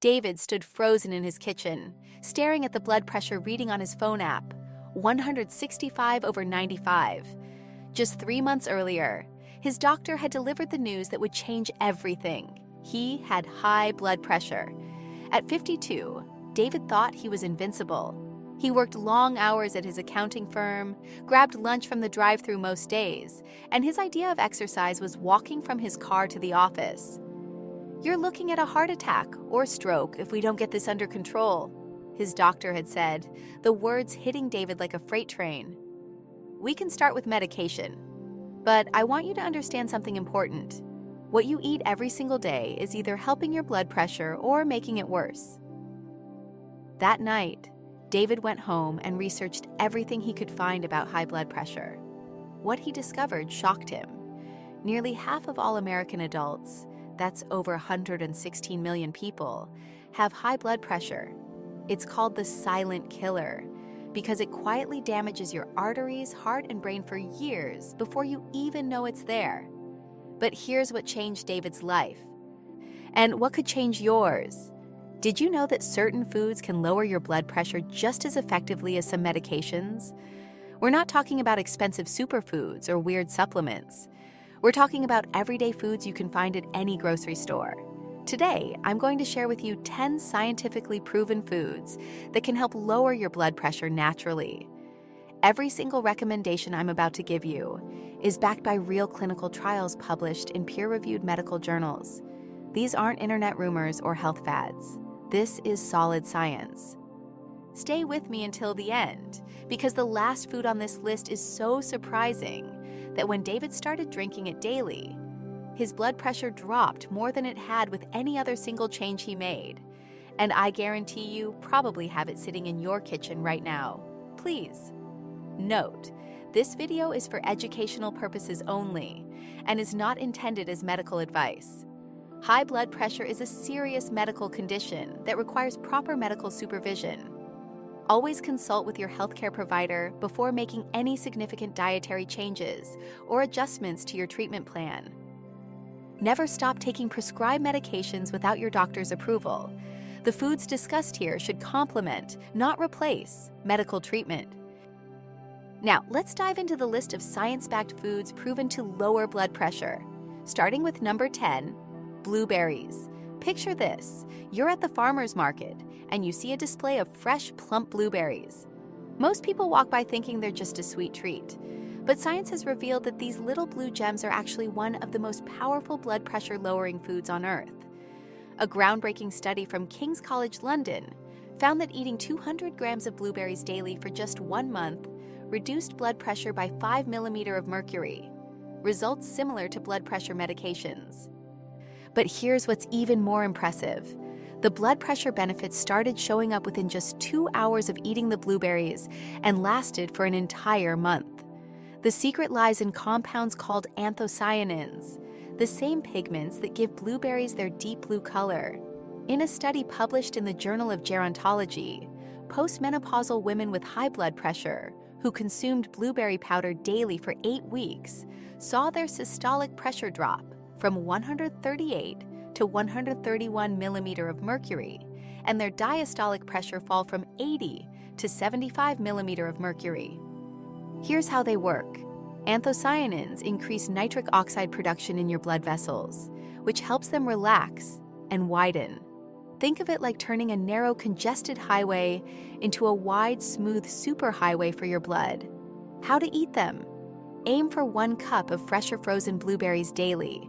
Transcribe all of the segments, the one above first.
David stood frozen in his kitchen, staring at the blood pressure reading on his phone app, 165/95. Just 3 months earlier, his doctor had delivered the news that would change everything. He had high blood pressure. At 52, David thought he was invincible. He worked long hours at his accounting firm, grabbed lunch from the drive-thru most days, and his idea of exercise was walking from his car to the office. "You're looking at a heart attack or stroke if we don't get this under control," his doctor had said, the words hitting David like a freight train. "We can start with medication, but I want you to understand something important. What you eat every single day is either helping your blood pressure or making it worse." That night, David went home and researched everything he could find about high blood pressure. What he discovered shocked him. Nearly half of all American adults, that's over 116 million people, have high blood pressure. It's called the silent killer because it quietly damages your arteries, heart, and brain for years before you even know it's there. But here's what changed David's life. And what could change yours? Did you know that certain foods can lower your blood pressure just as effectively as some medications? We're not talking about expensive superfoods or weird supplements. We're talking about everyday foods you can find at any grocery store. Today, I'm going to share with you 10 scientifically proven foods that can help lower your blood pressure naturally. Every single recommendation I'm about to give you is backed by real clinical trials published in peer-reviewed medical journals. These aren't internet rumors or health fads. This is solid science. Stay with me until the end, because the last food on this list is so surprising that when David started drinking it daily, his blood pressure dropped more than it had with any other single change he made. And I guarantee you probably have it sitting in your kitchen right now. Please. Note, this video is for educational purposes only and is not intended as medical advice. High blood pressure is a serious medical condition that requires proper medical supervision. Always consult with your healthcare provider before making any significant dietary changes or adjustments to your treatment plan. Never stop taking prescribed medications without your doctor's approval. The foods discussed here should complement, not replace, medical treatment. Now, let's dive into the list of science-backed foods proven to lower blood pressure. Starting with number 10, blueberries. Picture this. You're at the farmer's market and you see a display of fresh, plump blueberries. Most people walk by thinking they're just a sweet treat, but science has revealed that these little blue gems are actually one of the most powerful blood pressure lowering foods on Earth. A groundbreaking study from King's College London found that eating 200 grams of blueberries daily for just 1 month reduced blood pressure by 5 millimeters of mercury, results similar to blood pressure medications. But here's what's even more impressive. The blood pressure benefits started showing up within just 2 hours of eating the blueberries and lasted for an entire month. The secret lies in compounds called anthocyanins, the same pigments that give blueberries their deep blue color. In a study published in the Journal of Gerontology, postmenopausal women with high blood pressure who consumed blueberry powder daily for 8 weeks saw their systolic pressure drop from 138 to 131 millimeters of mercury, and their diastolic pressure fall from 80 to 75 millimeters of mercury. Here's how they work. Anthocyanins increase nitric oxide production in your blood vessels, which helps them relax and widen. Think of it like turning a narrow, congested highway into a wide, smooth superhighway for your blood. How to eat them? Aim for 1 cup of fresh or frozen blueberries daily.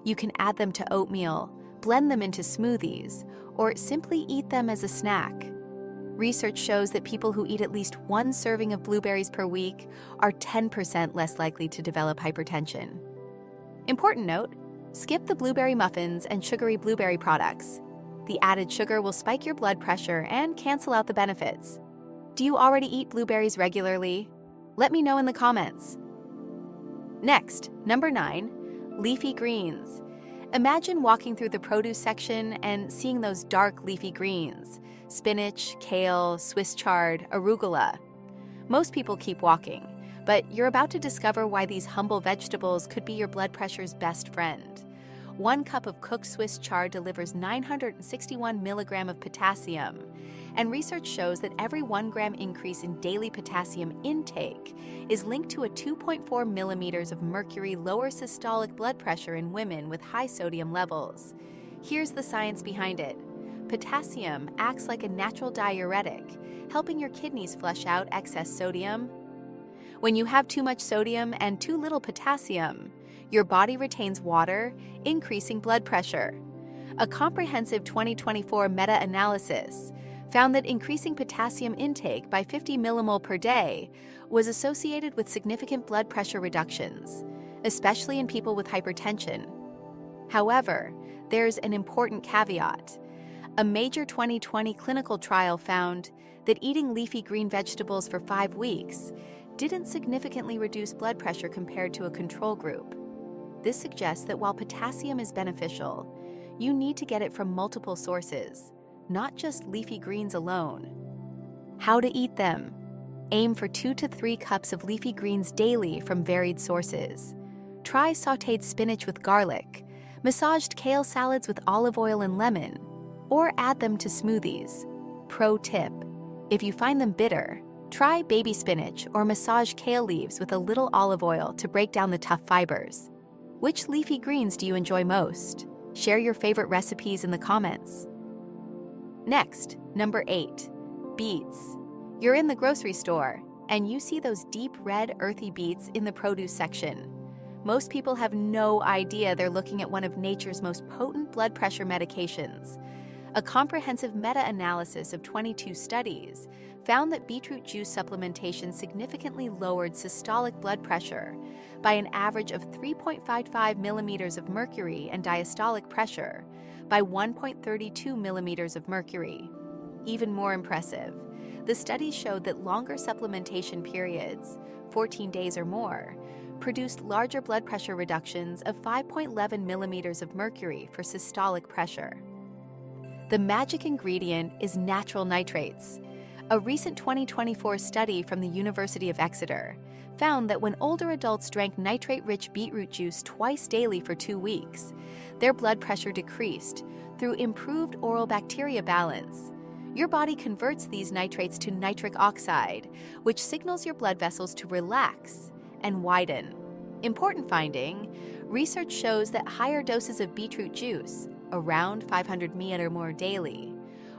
You can add them to oatmeal, blend them into smoothies, or simply eat them as a snack. Research shows that people who eat at least 1 serving of blueberries per week are 10% less likely to develop hypertension. Important note, skip the blueberry muffins and sugary blueberry products. The added sugar will spike your blood pressure and cancel out the benefits. Do you already eat blueberries regularly? Let me know in the comments. Next, number 9, leafy greens. Imagine walking through the produce section and seeing those dark leafy greens: spinach, kale, Swiss chard, arugula. Most people keep walking, but you're about to discover why these humble vegetables could be your blood pressure's best friend. 1 cup of cooked Swiss chard delivers 961 milligrams of potassium, and research shows that every 1 gram increase in daily potassium intake is linked to a 2.4 millimeters of mercury lower systolic blood pressure in women with high sodium levels. Here's the science behind it. Potassium acts like a natural diuretic, helping your kidneys flush out excess sodium. When you have too much sodium and too little potassium, your body retains water, increasing blood pressure. A comprehensive 2024 meta-analysis found that increasing potassium intake by 50 millimole per day was associated with significant blood pressure reductions, especially in people with hypertension. However, there's an important caveat. A major 2020 clinical trial found that eating leafy green vegetables for 5 weeks didn't significantly reduce blood pressure compared to a control group. This suggests that while potassium is beneficial, you need to get it from multiple sources, not just leafy greens alone. How to eat them? Aim for 2 to 3 cups of leafy greens daily from varied sources. Try sautéed spinach with garlic, massaged kale salads with olive oil and lemon, or add them to smoothies. Pro tip: if you find them bitter, try baby spinach or massage kale leaves with a little olive oil to break down the tough fibers. Which leafy greens do you enjoy most? Share your favorite recipes in the comments. Next, number 8, beets. You're in the grocery store, and you see those deep red, earthy beets in the produce section. Most people have no idea they're looking at one of nature's most potent blood pressure medications. A comprehensive meta-analysis of 22 studies found that beetroot juice supplementation significantly lowered systolic blood pressure by an average of 3.55 millimeters of mercury and diastolic pressure by 1.32 millimeters of mercury. Even more impressive, the studies showed that longer supplementation periods, 14 days or more, produced larger blood pressure reductions of 5.11 millimeters of mercury for systolic pressure. The magic ingredient is natural nitrates. A recent 2024 study from the University of Exeter found that when older adults drank nitrate-rich beetroot juice twice daily for 2 weeks, their blood pressure decreased through improved oral bacteria balance. Your body converts these nitrates to nitric oxide, which signals your blood vessels to relax and widen. Important finding: research shows that higher doses of beetroot juice, around 500 ml or more daily,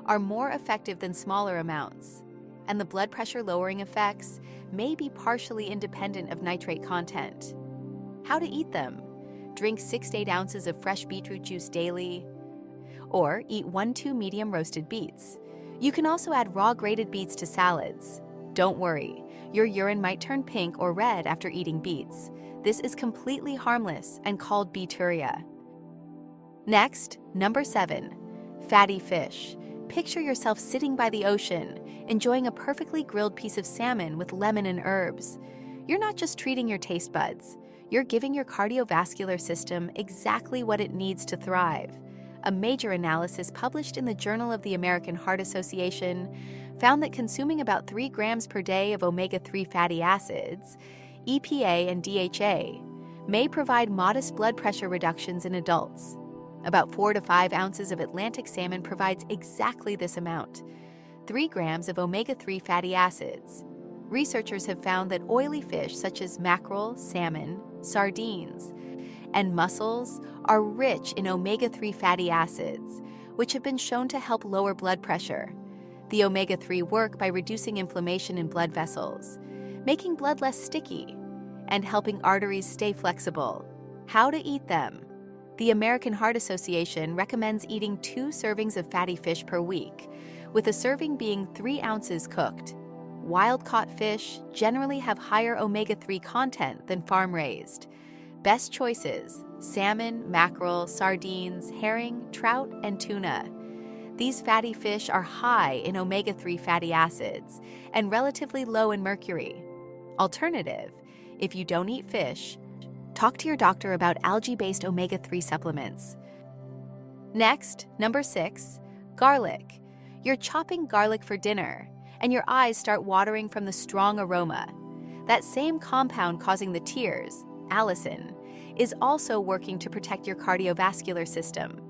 are more effective than smaller amounts, and the blood pressure lowering effects may be partially independent of nitrate content. How to eat them? Drink 6 to 8 ounces of fresh beetroot juice daily, or eat 1-2 medium roasted beets. You can also add raw grated beets to salads. Don't worry, your urine might turn pink or red after eating beets. This is completely harmless and called beeturia. Next, number 7, fatty fish. Picture yourself sitting by the ocean, enjoying a perfectly grilled piece of salmon with lemon and herbs. You're not just treating your taste buds, you're giving your cardiovascular system exactly what it needs to thrive. A major analysis published in the Journal of the American Heart Association found that consuming about 3 grams per day of omega-3 fatty acids, EPA and DHA, may provide modest blood pressure reductions in adults. About 4 to 5 ounces of Atlantic salmon provides exactly this amount, 3 grams of omega-3 fatty acids. Researchers have found that oily fish such as mackerel, salmon, sardines, and mussels are rich in omega-3 fatty acids, which have been shown to help lower blood pressure. The omega-3 work by reducing inflammation in blood vessels, making blood less sticky, and helping arteries stay flexible. How to eat them? The American Heart Association recommends eating 2 servings of fatty fish per week, with a serving being 3 ounces cooked. Wild-caught fish generally have higher omega-3 content than farm-raised. Best choices: salmon, mackerel, sardines, herring, trout, and tuna. These fatty fish are high in omega-3 fatty acids and relatively low in mercury. Alternative: if you don't eat fish, talk to your doctor about algae-based omega-3 supplements. Next, number 6, garlic. You're chopping garlic for dinner, and your eyes start watering from the strong aroma. That same compound causing the tears, allicin, is also working to protect your cardiovascular system.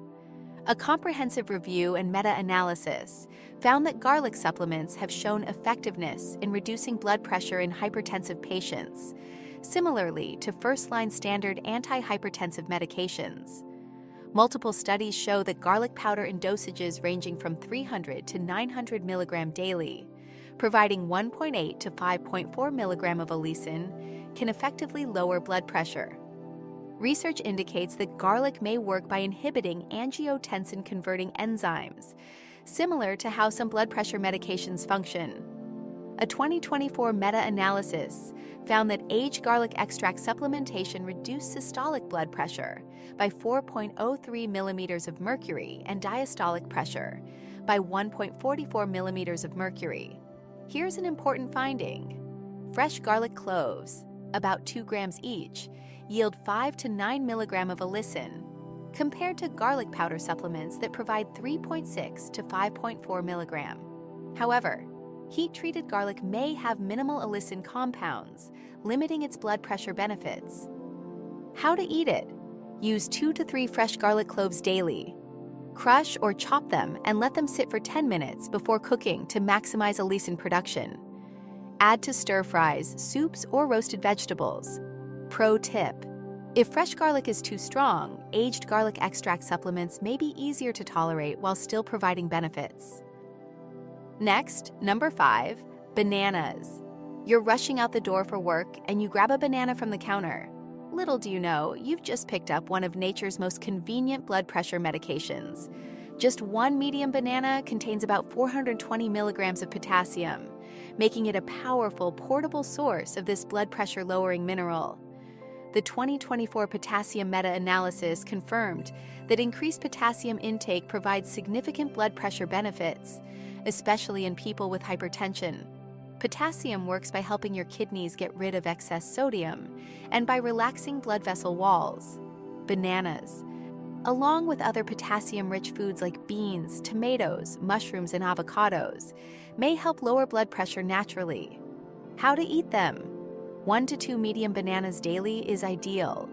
A comprehensive review and meta-analysis found that garlic supplements have shown effectiveness in reducing blood pressure in hypertensive patients, similarly to first-line standard antihypertensive medications. Multiple studies show that garlic powder in dosages ranging from 300 to 900 mg daily, providing 1.8 to 5.4 mg of allicin, can effectively lower blood pressure. Research indicates that garlic may work by inhibiting angiotensin-converting enzymes, similar to how some blood pressure medications function. A 2024 meta-analysis found that aged garlic extract supplementation reduced systolic blood pressure by 4.03 millimeters of mercury and diastolic pressure by 1.44 millimeters of mercury. Here's an important finding. Fresh garlic cloves, about 2 grams each, yield 5 to 9 milligram of allicin, compared to garlic powder supplements that provide 3.6 to 5.4 milligram. However, heat-treated garlic may have minimal allicin compounds, limiting its blood pressure benefits. How to eat it? Use 2 to 3 fresh garlic cloves daily. Crush or chop them and let them sit for 10 minutes before cooking to maximize allicin production. Add to stir-fries, soups, or roasted vegetables. Pro tip: if fresh garlic is too strong, aged garlic extract supplements may be easier to tolerate while still providing benefits. Next, number 5, bananas. You're rushing out the door for work and you grab a banana from the counter. Little do you know, you've just picked up one of nature's most convenient blood pressure medications. Just one medium banana contains about 420 milligrams of potassium, making it a powerful, portable source of this blood pressure-lowering mineral. The 2024 potassium meta-analysis confirmed that increased potassium intake provides significant blood pressure benefits, especially in people with hypertension. Potassium works by helping your kidneys get rid of excess sodium and by relaxing blood vessel walls. Bananas, along with other potassium-rich foods like beans, tomatoes, mushrooms, and avocados, may help lower blood pressure naturally. How to eat them? 1 to 2 medium bananas daily is ideal.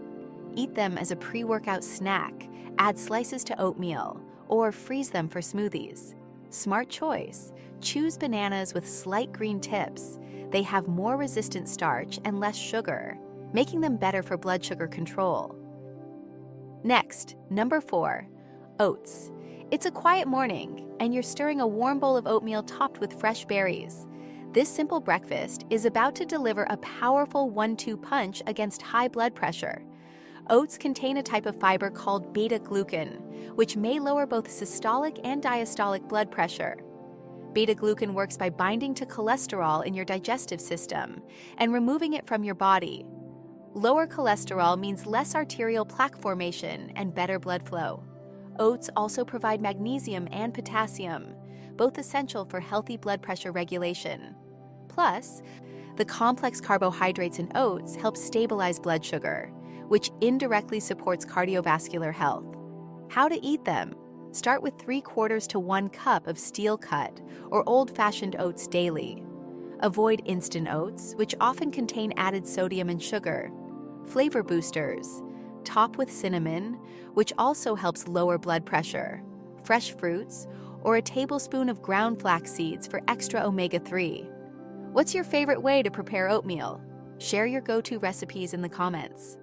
Eat them as a pre-workout snack, add slices to oatmeal, or freeze them for smoothies. Smart choice. Choose bananas with slight green tips. They have more resistant starch and less sugar, making them better for blood sugar control. Next, number 4, oats. It's a quiet morning, and you're stirring a warm bowl of oatmeal topped with fresh berries. This simple breakfast is about to deliver a powerful 1-2 punch against high blood pressure. Oats contain a type of fiber called beta-glucan, which may lower both systolic and diastolic blood pressure. Beta-glucan works by binding to cholesterol in your digestive system and removing it from your body. Lower cholesterol means less arterial plaque formation and better blood flow. Oats also provide magnesium and potassium, both essential for healthy blood pressure regulation. Plus, the complex carbohydrates in oats help stabilize blood sugar, which indirectly supports cardiovascular health. How to eat them? Start with 3/4 to 1 cup of steel-cut or old-fashioned oats daily. Avoid instant oats, which often contain added sodium and sugar. Flavor boosters. Top with cinnamon, which also helps lower blood pressure. Fresh fruits, or a tablespoon of ground flax seeds for extra omega-3. What's your favorite way to prepare oatmeal? Share your go-to recipes in the comments.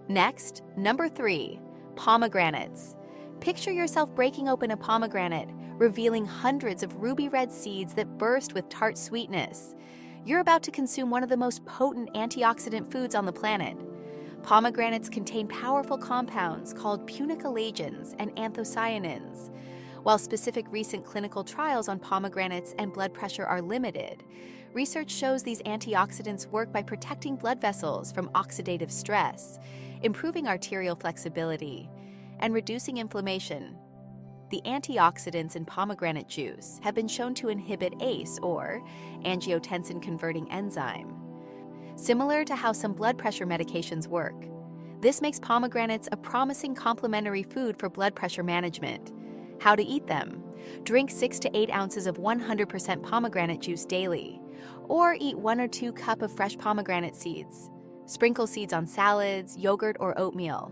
Next, number 3, pomegranates. Picture yourself breaking open a pomegranate, revealing hundreds of ruby red seeds that burst with tart sweetness. You're about to consume one of the most potent antioxidant foods on the planet. Pomegranates contain powerful compounds called punicalagens and anthocyanins. While specific recent clinical trials on pomegranates and blood pressure are limited, research shows these antioxidants work by protecting blood vessels from oxidative stress, improving arterial flexibility, and reducing inflammation. The antioxidants in pomegranate juice have been shown to inhibit ACE, or angiotensin-converting enzyme. Similar to how some blood pressure medications work, this makes pomegranates a promising complementary food for blood pressure management. How to eat them? Drink 6 to 8 ounces of 100% pomegranate juice daily, or eat 1 or 2 cups of fresh pomegranate seeds. Sprinkle seeds on salads, yogurt, or oatmeal.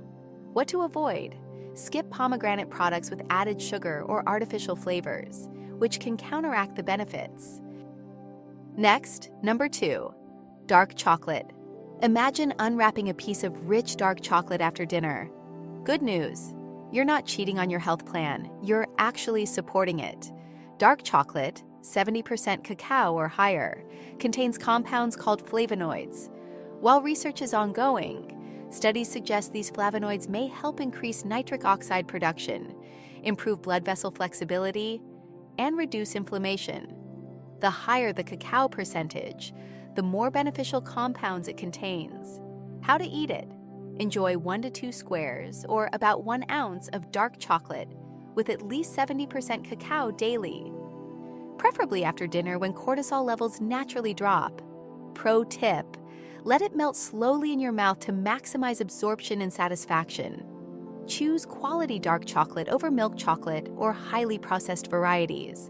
What to avoid? Skip pomegranate products with added sugar or artificial flavors, which can counteract the benefits. Next, number 2, dark chocolate. Imagine unwrapping a piece of rich dark chocolate after dinner. Good news, you're not cheating on your health plan, you're actually supporting it. Dark chocolate, 70% cacao or higher, contains compounds called flavonoids. While research is ongoing, studies suggest these flavonoids may help increase nitric oxide production, improve blood vessel flexibility, and reduce inflammation. The higher the cacao percentage, the more beneficial compounds it contains. How to eat it? Enjoy 1 to 2 squares, or about 1 ounce of dark chocolate with at least 70% cacao daily, preferably after dinner when cortisol levels naturally drop. Pro tip: let it melt slowly in your mouth to maximize absorption and satisfaction. Choose quality dark chocolate over milk chocolate or highly processed varieties.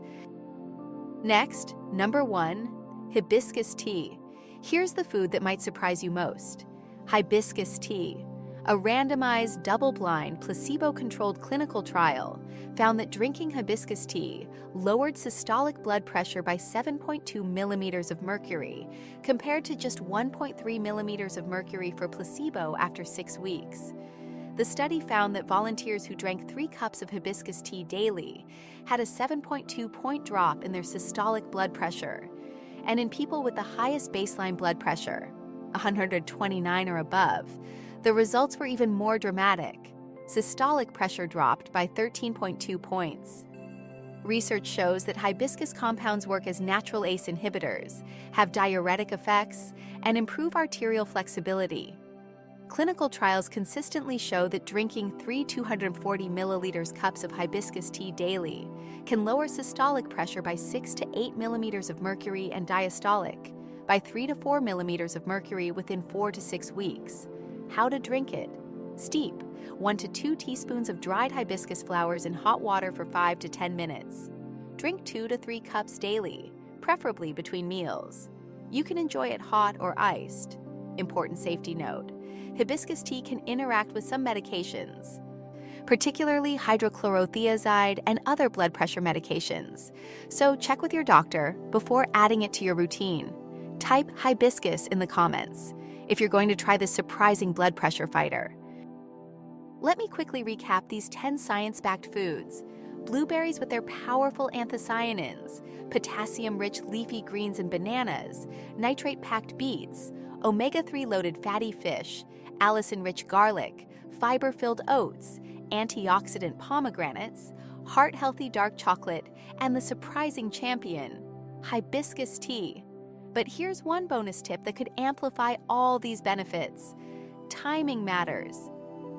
Next, number 1, hibiscus tea. Here's the food that might surprise you most. Hibiscus tea. A randomized, double-blind, placebo-controlled clinical trial found that drinking hibiscus tea lowered systolic blood pressure by 7.2 millimeters of mercury, compared to just 1.3 millimeters of mercury for placebo after 6 weeks. The study found that volunteers who drank 3 cups of hibiscus tea daily had a 7.2-point drop in their systolic blood pressure. And in people with the highest baseline blood pressure, 129 or above, the results were even more dramatic. Systolic pressure dropped by 13.2 points. Research shows that hibiscus compounds work as natural ACE inhibitors, have diuretic effects, and improve arterial flexibility. Clinical trials consistently show that drinking 3 240 milliliters cups of hibiscus tea daily can lower systolic pressure by 6 to 8 millimeters of mercury and diastolic by 3 to 4 millimeters of mercury within 4 to 6 weeks. How to drink it? Steep 1 to 2 teaspoons of dried hibiscus flowers in hot water for 5 to 10 minutes. Drink 2 to 3 cups daily, preferably between meals. You can enjoy it hot or iced. Important safety note: hibiscus tea can interact with some medications, particularly hydrochlorothiazide and other blood pressure medications. So check with your doctor before adding it to your routine. Type hibiscus in the comments if you're going to try this surprising blood pressure fighter. Let me quickly recap these 10 science-backed foods. Blueberries with their powerful anthocyanins, potassium-rich leafy greens and bananas, nitrate-packed beets, omega-3 loaded fatty fish, allicin-rich garlic, fiber-filled oats, antioxidant pomegranates, heart-healthy dark chocolate, and the surprising champion, hibiscus tea. But here's one bonus tip that could amplify all these benefits. Timing matters.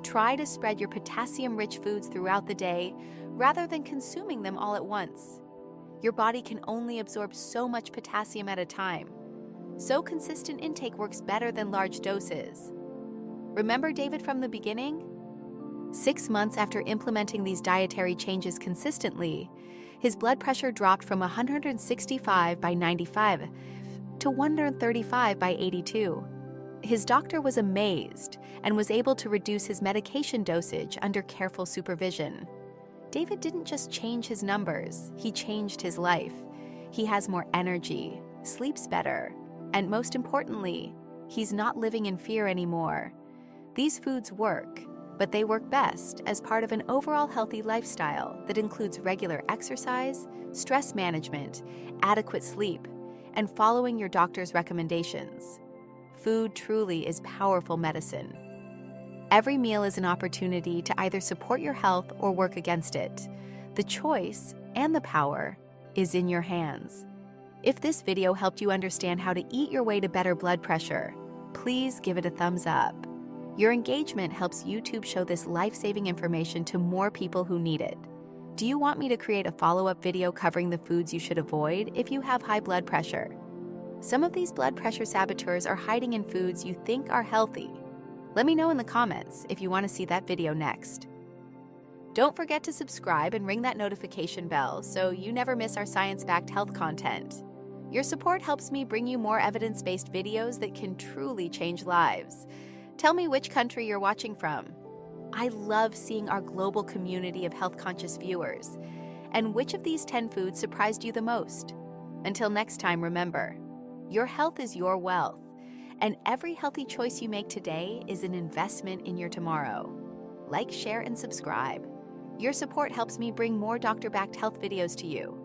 Try to spread your potassium-rich foods throughout the day rather than consuming them all at once. Your body can only absorb so much potassium at a time, so consistent intake works better than large doses. Remember David from the beginning? 6 months after implementing these dietary changes consistently, his blood pressure dropped from 165 by 95 to 135 by 82. His doctor was amazed and was able to reduce his medication dosage under careful supervision. David didn't just change his numbers, he changed his life. He has more energy, sleeps better, and most importantly, he's not living in fear anymore. These foods work, but they work best as part of an overall healthy lifestyle that includes regular exercise, stress management, adequate sleep, and following your doctor's recommendations. Food truly is powerful medicine. Every meal is an opportunity to either support your health or work against it. The choice and the power is in your hands. If this video helped you understand how to eat your way to better blood pressure, please give it a thumbs up. Your engagement helps YouTube show this life-saving information to more people who need it. Do you want me to create a follow-up video covering the foods you should avoid if you have high blood pressure? Some of these blood pressure saboteurs are hiding in foods you think are healthy. Let me know in the comments if you want to see that video next. Don't forget to subscribe and ring that notification bell so you never miss our science-backed health content. Your support helps me bring you more evidence-based videos that can truly change lives. Tell me which country you're watching from. I love seeing our global community of health-conscious viewers. And which of these 10 foods surprised you the most? Until next time, remember, your health is your wealth, and every healthy choice you make today is an investment in your tomorrow. Like, share, and subscribe. Your support helps me bring more doctor-backed health videos to you.